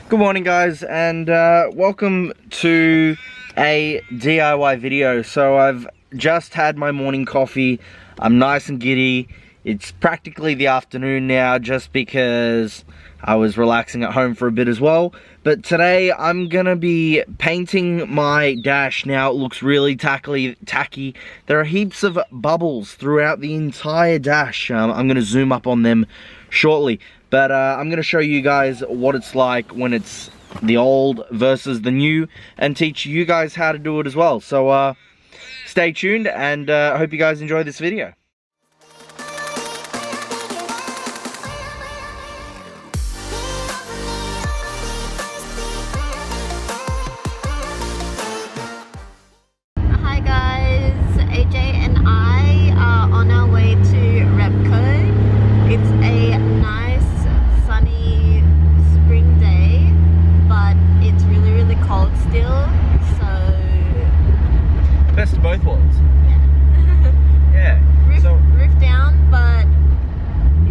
Good morning guys, and welcome to a DIY video. So I've just had my morning coffee. I'm nice and giddy. It's practically the afternoon now just because I was relaxing at home for a bit as well. But today I'm gonna be painting my dash. Now it looks really tacky. There are heaps of bubbles throughout the entire dash. I'm gonna zoom up on them shortly. But I'm going to show you guys what it's like when it's the old versus the new, and teach you guys how to do it as well. So stay tuned, and I hope you guys enjoy this video. Hi guys, AJ and I are on our way to Repco. It's a nice sunny spring day, but it's really cold still, so Best of both worlds. yeah. Yeah. Roof down, but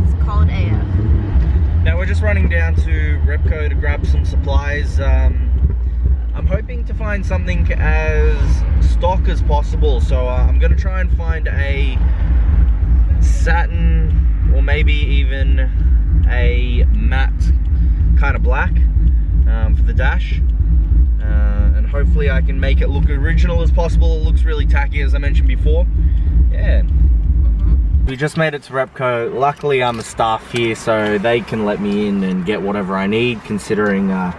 it's cold AF. Now we're just running down to Repco to grab some supplies. I'm hoping to find something as stock as possible, so I'm going to try and find a satin or maybe even a matte kind of black for the dash, and hopefully I can make it look original as possible. It looks really tacky, as I mentioned before. Yeah. We just made it to Repco. Luckily I'm a staff here, so they can let me in and get whatever I need, considering I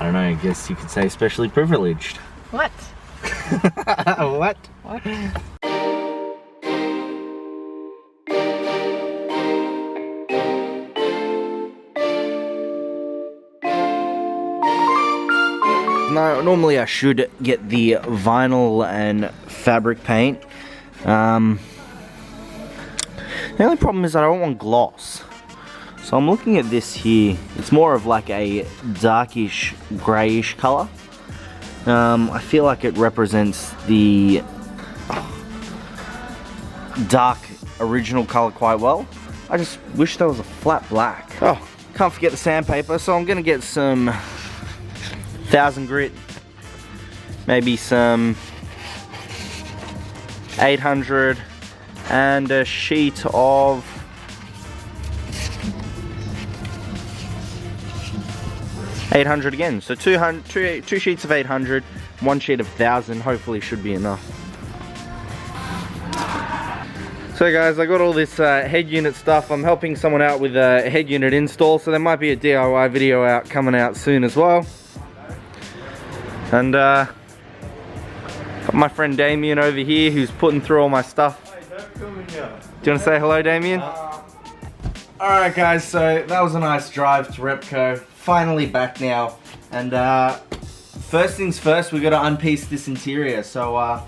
don't know, I guess you could say especially privileged. What? What? No, normally I should get the vinyl and fabric paint. The only problem is that I don't want gloss. So I'm looking at this here. It's more of like a darkish, greyish colour. I feel like it represents the dark original colour quite well. I just wish there was a flat black. Oh, can't forget the sandpaper, so I'm gonna get some 1000 grit, maybe some 800, and a sheet of 800 again. So two sheets of 800, one sheet of 1000. Hopefully should be enough. So guys, I got all this head unit stuff. I'm helping someone out with a head unit install, so there might be a DIY video coming out soon as well. And got my friend Damien over here who's putting through all my stuff. Do you want to say hello, Damien? Alright guys, so that was a nice drive to Repco. Finally back now. And first things first, we got to unpiece this interior. So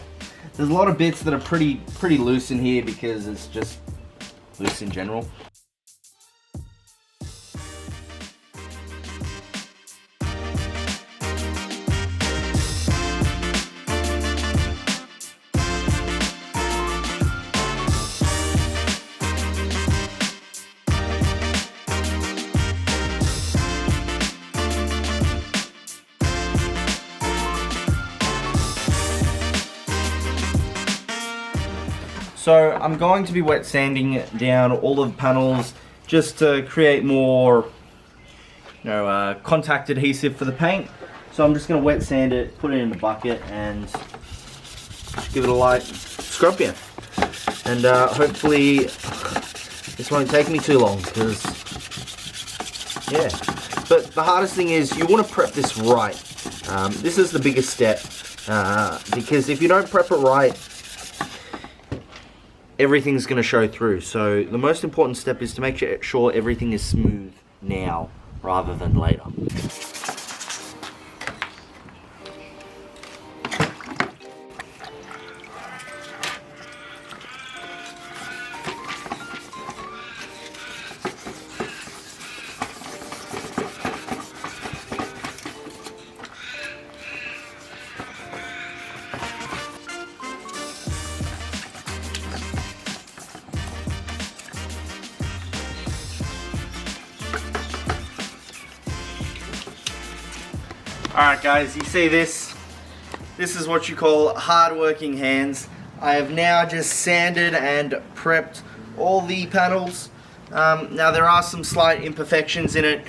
there's a lot of bits that are pretty loose in here because it's just loose in general. So I'm going to be wet sanding down all of the panels just to create more, contact adhesive for the paint. So I'm just going to wet sand it, put it in a bucket, and give it a light scrub here. And hopefully this won't take me too long, because yeah. But the hardest thing is you want to prep this right. This is the biggest step, because if you don't prep it right, everything's going to show through. So the most important step is to make sure everything is smooth now rather than later. Alright guys, you see this? This is what you call hard-working hands. I have now just sanded and prepped all the panels. Now there are some slight imperfections in it,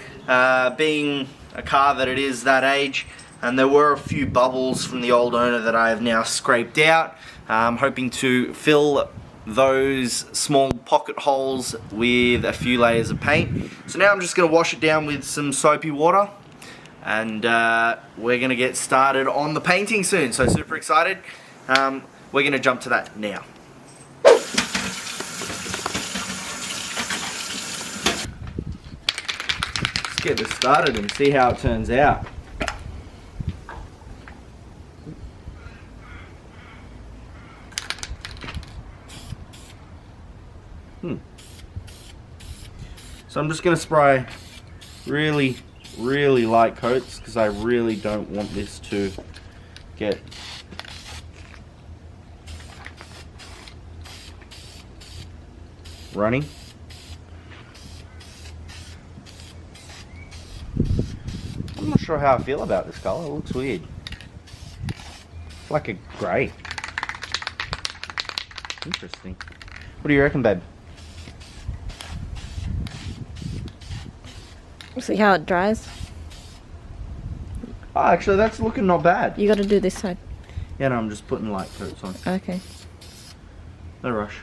being a car that it is that age, and there were a few bubbles from the old owner that I have now scraped out. I'm hoping to fill those small pocket holes with a few layers of paint. So now I'm just going to wash it down with some soapy water, and we're going to get started on the painting soon. So super excited. We're going to jump to that now. Let's get this started and see how it turns out. So I'm just going to spray really light coats because I really don't want this to get runny. I'm not sure how I feel about this color. It looks weird. It's like a grey. Interesting. What do you reckon, babe? See how it dries? Oh, actually, that's looking not bad. You got to do this side. Yeah, no, I'm just putting light coats on. Okay. No rush.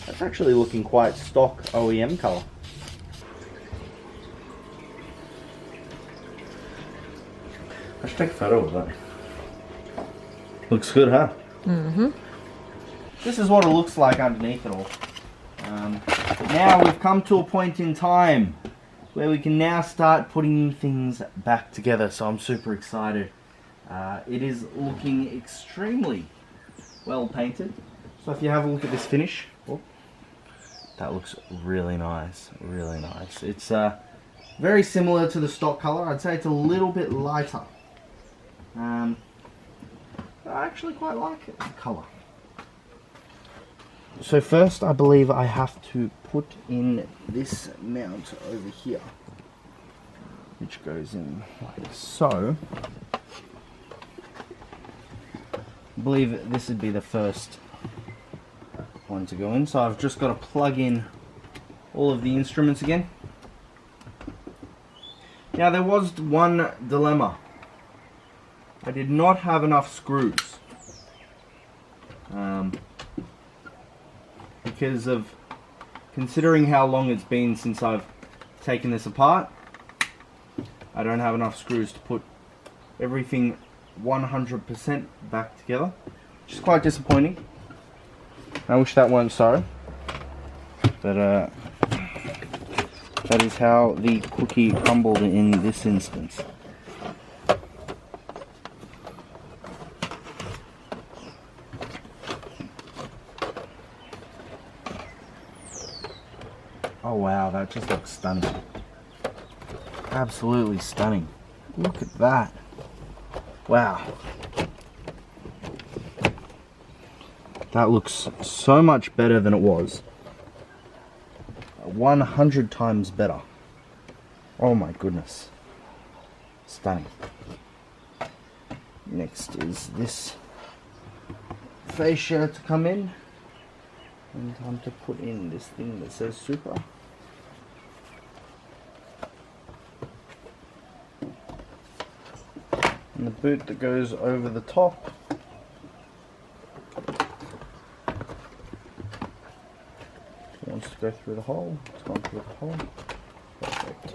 That's actually looking quite stock OEM colour. I should take a photo of that. Looks good, huh? Mm-hmm. This is what it looks like underneath it all. Now we've come to a point in time where we can now start putting things back together, so I'm super excited. It is looking extremely well painted. So if you have a look at this finish, oh, that looks really nice, really nice. It's very similar to the stock color. I'd say it's a little bit lighter. I actually quite like it, the color. So first I believe I have to put in this mount over here, which goes in like so. I believe this would be the first one to go in, so I've just got to plug in all of the instruments again. Now there was one dilemma. I did not have enough screws. Because of considering how long it's been since I've taken this apart, I don't have enough screws to put everything 100% back together, which is quite disappointing. I wish that weren't so, but that is how the cookie crumbled in this instance. Oh wow, that just looks stunning. Absolutely stunning. Look at that. Wow. That looks so much better than it was. 100 times better. Oh my goodness. Stunning. Next is this fascia to come in. And time to put in this thing that says Supra. And the boot that goes over the top. It wants to go through the hole. It's gone through the hole. Perfect.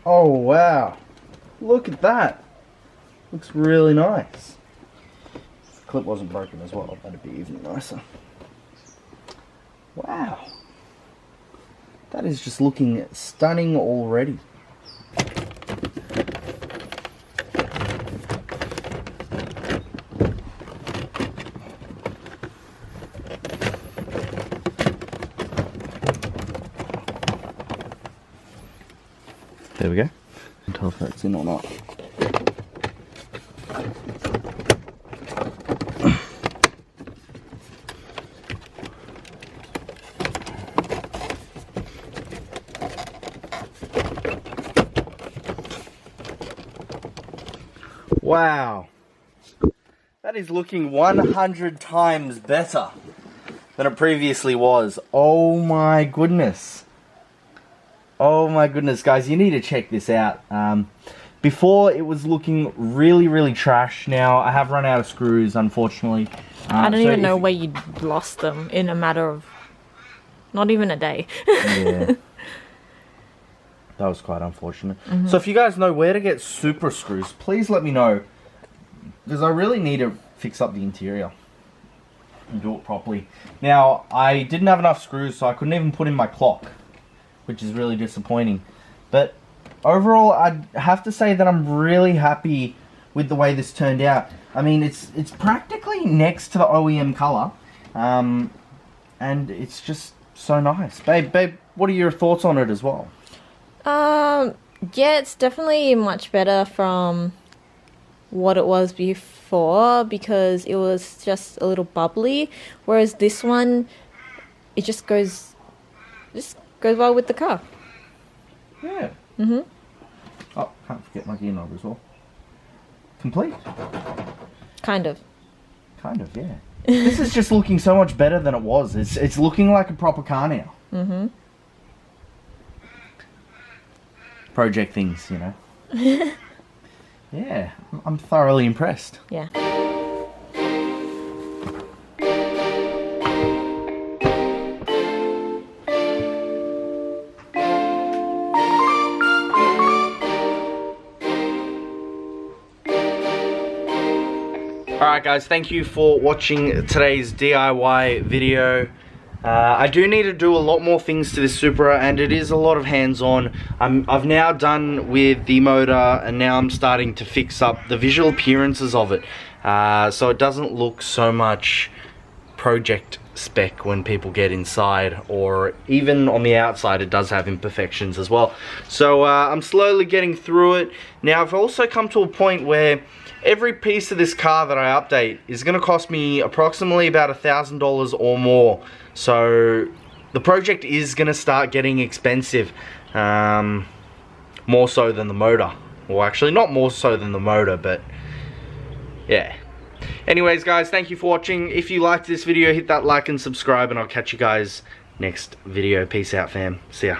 Oh wow! Look at that! Looks really nice. If the clip wasn't broken as well, that'd be even nicer. Wow! That is just looking stunning already. There we go. Can't tell if that's in or not. Wow. That is looking 100 times better than it previously was. Oh my goodness. Oh my goodness, guys, you need to check this out. Before it was looking really trash. Now I have run out of screws, unfortunately. I don't even know where you lost them in a matter of not even a day. Yeah. That was quite unfortunate. So if you guys know where to get Supra screws, please let me know. Because I really need to fix up the interior and do it properly. Now, I didn't have enough screws, so I couldn't even put in my clock, which is really disappointing. But overall, I'd have to say that I'm really happy with the way this turned out. I mean, it's practically next to the OEM color, and it's just so nice. Babe, what are your thoughts on it as well? Yeah, it's definitely much better from what it was before because it was just a little bubbly, whereas this one, it just goes well with the car. Yeah. Oh, can't forget my gear knob as well. Complete. Kind of, yeah. This is just looking so much better than it was. It's looking like a proper car now. Project things, you know. Yeah, I'm thoroughly impressed. yeah. Alright guys, thank you for watching today's DIY video. I do need to do a lot more things to this Supra, and it is a lot of hands-on. I've now done with the motor, and now I'm starting to fix up the visual appearances of it, so it doesn't look so much project spec when people get inside, or even on the outside it does have imperfections as well. So I'm slowly getting through it. Now I've also come to a point where every piece of this car that I update is going to cost me approximately about $1,000 or more. So the project is going to start getting expensive, more so than the motor. Well, actually not more so than the motor, but yeah. Anyways guys, thank you for watching. If you liked this video, hit that like and subscribe, and I'll catch you guys next video. Peace out fam. See ya.